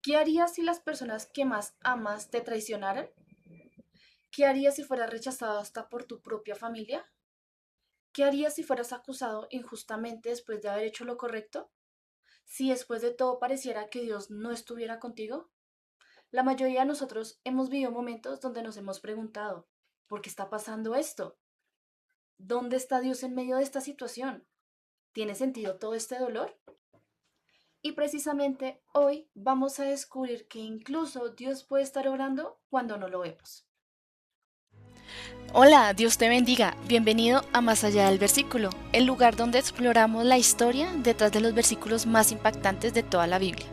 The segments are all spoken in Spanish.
¿Qué harías si las personas que más amas te traicionaran? ¿Qué harías si fueras rechazado hasta por tu propia familia? ¿Qué harías si fueras acusado injustamente después de haber hecho lo correcto? Si después de todo pareciera que Dios no estuviera contigo. La mayoría de nosotros hemos vivido momentos donde nos hemos preguntado, ¿por qué está pasando esto? ¿Dónde está Dios en medio de esta situación? ¿Tiene sentido todo este dolor? Y precisamente hoy vamos a descubrir que incluso Dios puede estar obrando cuando no lo vemos. Hola, Dios te bendiga. Bienvenido a Más allá del versículo, el lugar donde exploramos la historia detrás de los versículos más impactantes de toda la Biblia.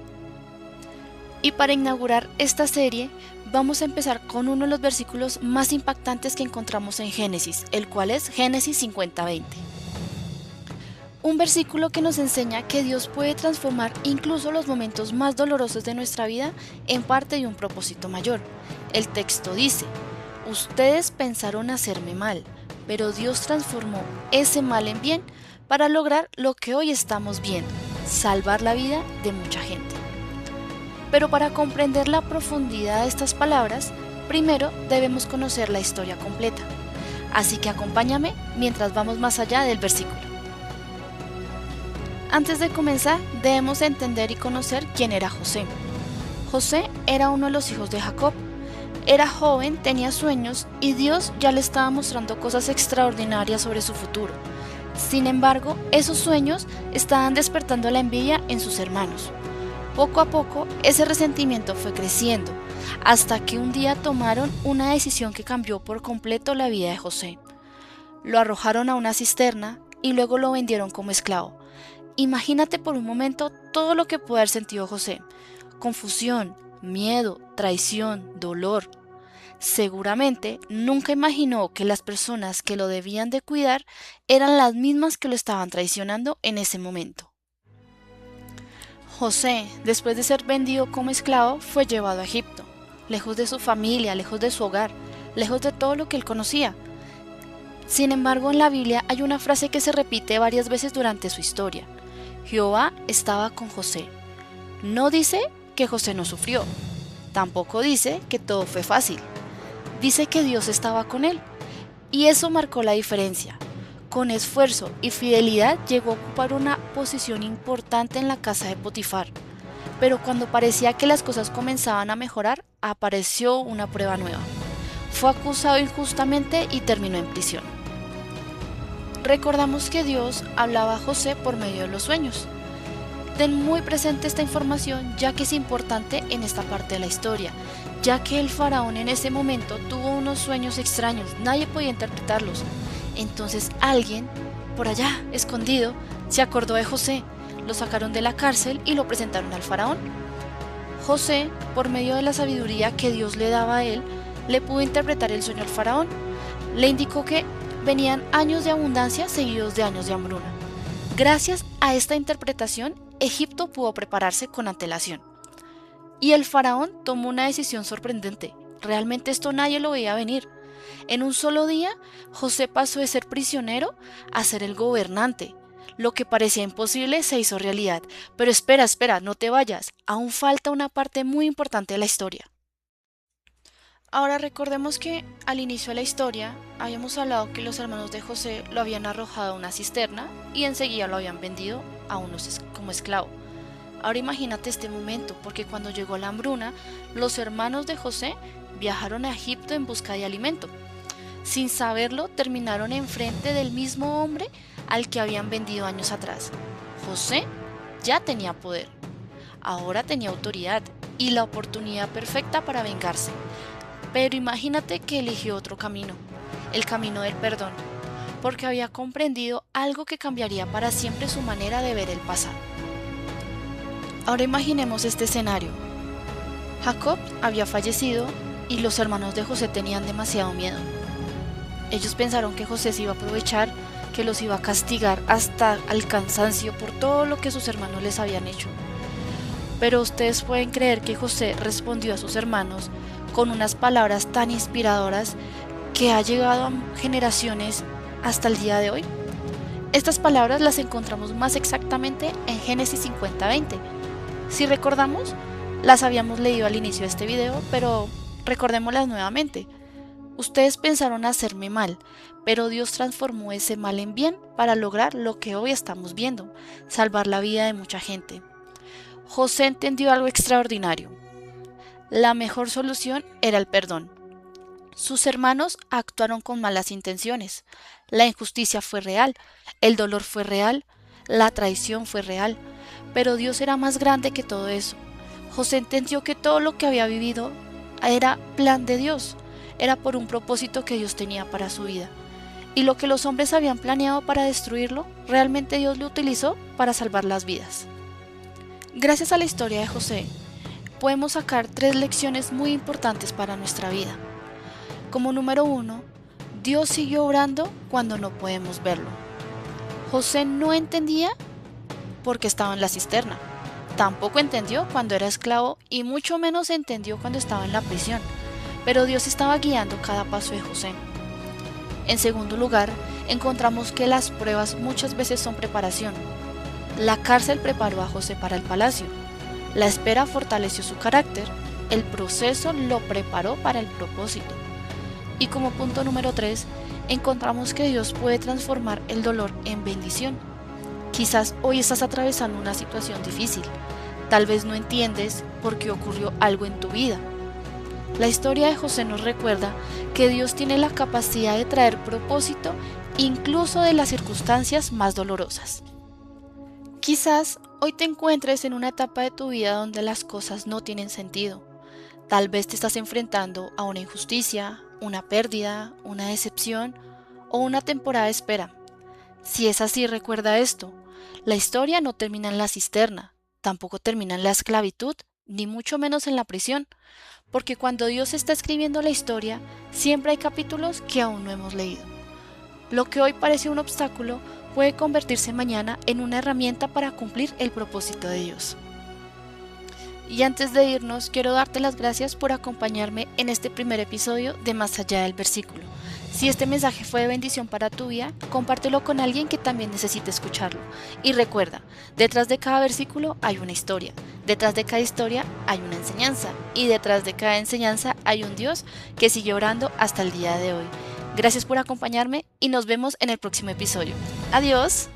Y para inaugurar esta serie, vamos a empezar con uno de los versículos más impactantes que encontramos en Génesis, el cual es Génesis 50:20. Un versículo que nos enseña que Dios puede transformar incluso los momentos más dolorosos de nuestra vida en parte de un propósito mayor. El texto dice: ustedes pensaron hacerme mal, pero Dios transformó ese mal en bien para lograr lo que hoy estamos viendo, salvar la vida de mucha gente. Pero para comprender la profundidad de estas palabras, primero debemos conocer la historia completa. Así que acompáñame mientras vamos más allá del versículo. Antes de comenzar, debemos entender y conocer quién era José. José era uno de los hijos de Jacob. Era joven, tenía sueños y Dios ya le estaba mostrando cosas extraordinarias sobre su futuro. Sin embargo, esos sueños estaban despertando la envidia en sus hermanos. Poco a poco, ese resentimiento fue creciendo, hasta que un día tomaron una decisión que cambió por completo la vida de José. Lo arrojaron a una cisterna y luego lo vendieron como esclavo. Imagínate por un momento todo lo que puede haber sentido José: confusión, miedo, traición, dolor. Seguramente nunca imaginó que las personas que lo debían de cuidar eran las mismas que lo estaban traicionando en ese momento. José, después de ser vendido como esclavo, fue llevado a Egipto, lejos de su familia, lejos de su hogar, lejos de todo lo que él conocía. Sin embargo, en la Biblia hay una frase que se repite varias veces durante su historia: Jehová estaba con José. No dice que José no sufrió, tampoco dice que todo fue fácil. Dice que Dios estaba con él, y eso marcó la diferencia. Con esfuerzo y fidelidad llegó a ocupar una posición importante en la casa de Potifar. Pero cuando parecía que las cosas comenzaban a mejorar, apareció una prueba nueva. Fue acusado injustamente y terminó en prisión. Recordamos que Dios hablaba a José por medio de los sueños. Ten muy presente esta información, ya que es importante en esta parte de la historia, ya que el faraón en ese momento tuvo unos sueños extraños, nadie podía interpretarlos. Entonces alguien, por allá, escondido, se acordó de José, lo sacaron de la cárcel y lo presentaron al faraón. José, por medio de la sabiduría que Dios le daba a él, le pudo interpretar el sueño al faraón. Le indicó que venían años de abundancia seguidos de años de hambruna. Gracias a esta interpretación, Egipto pudo prepararse con antelación. Y el faraón tomó una decisión sorprendente. Realmente esto nadie lo veía venir. En un solo día, José pasó de ser prisionero a ser el gobernante. Lo que parecía imposible se hizo realidad. Pero espera, no te vayas. Aún falta una parte muy importante de la historia. Ahora recordemos que al inicio de la historia habíamos hablado que los hermanos de José lo habían arrojado a una cisterna y enseguida lo habían vendido a unos como esclavo. Ahora imagínate este momento, porque cuando llegó la hambruna, los hermanos de José viajaron a Egipto en busca de alimento. Sin saberlo, terminaron enfrente del mismo hombre al que habían vendido años atrás. José ya tenía poder, ahora tenía autoridad y la oportunidad perfecta para vengarse. Pero imagínate que eligió otro camino, el camino del perdón, porque había comprendido algo que cambiaría para siempre su manera de ver el pasado. Ahora imaginemos este escenario. Jacob había fallecido y los hermanos de José tenían demasiado miedo. Ellos pensaron que José se iba a aprovechar, que los iba a castigar hasta el cansancio por todo lo que sus hermanos les habían hecho. Pero ustedes pueden creer que José respondió a sus hermanos con unas palabras tan inspiradoras que ha llegado a generaciones hasta el día de hoy. Estas palabras las encontramos más exactamente en Génesis 50:20. Si recordamos, las habíamos leído al inicio de este video, pero recordémoslas nuevamente. Ustedes pensaron hacerme mal, pero Dios transformó ese mal en bien para lograr lo que hoy estamos viendo, salvar la vida de mucha gente. José entendió algo extraordinario. La mejor solución era el perdón. Sus hermanos actuaron con malas intenciones. La injusticia fue real, el dolor fue real, la traición fue real, pero Dios era más grande que todo eso. José entendió que todo lo que había vivido era plan de Dios, era por un propósito que Dios tenía para su vida. Y lo que los hombres habían planeado para destruirlo, realmente Dios lo utilizó para salvar las vidas. Gracias a la historia de José, podemos sacar 3 lecciones muy importantes para nuestra vida. Como número 1, Dios siguió obrando cuando no podemos verlo. José no entendía por qué estaba en la cisterna. Tampoco entendió cuando era esclavo y mucho menos entendió cuando estaba en la prisión. Pero Dios estaba guiando cada paso de José. En segundo lugar, encontramos que las pruebas muchas veces son preparación. La cárcel preparó a José para el palacio. La espera fortaleció su carácter. El proceso lo preparó para el propósito. Y como punto número 3, encontramos que Dios puede transformar el dolor en bendición. Quizás hoy estás atravesando una situación difícil. Tal vez no entiendes por qué ocurrió algo en tu vida. La historia de José nos recuerda que Dios tiene la capacidad de traer propósito incluso de las circunstancias más dolorosas. Quizás hoy te encuentres en una etapa de tu vida donde las cosas no tienen sentido. Tal vez te estás enfrentando a una injusticia, una pérdida, una decepción o una temporada de espera. Si es así, recuerda esto: la historia no termina en la cisterna, tampoco termina en la esclavitud, ni mucho menos en la prisión, porque cuando Dios está escribiendo la historia, siempre hay capítulos que aún no hemos leído. Lo que hoy parece un obstáculo puede convertirse mañana en una herramienta para cumplir el propósito de Dios. Y antes de irnos, quiero darte las gracias por acompañarme en este primer episodio de Más allá del versículo. Si este mensaje fue de bendición para tu vida, compártelo con alguien que también necesite escucharlo. Y recuerda, detrás de cada versículo hay una historia, detrás de cada historia hay una enseñanza, y detrás de cada enseñanza hay un Dios que sigue orando hasta el día de hoy. Gracias por acompañarme y nos vemos en el próximo episodio. Adiós.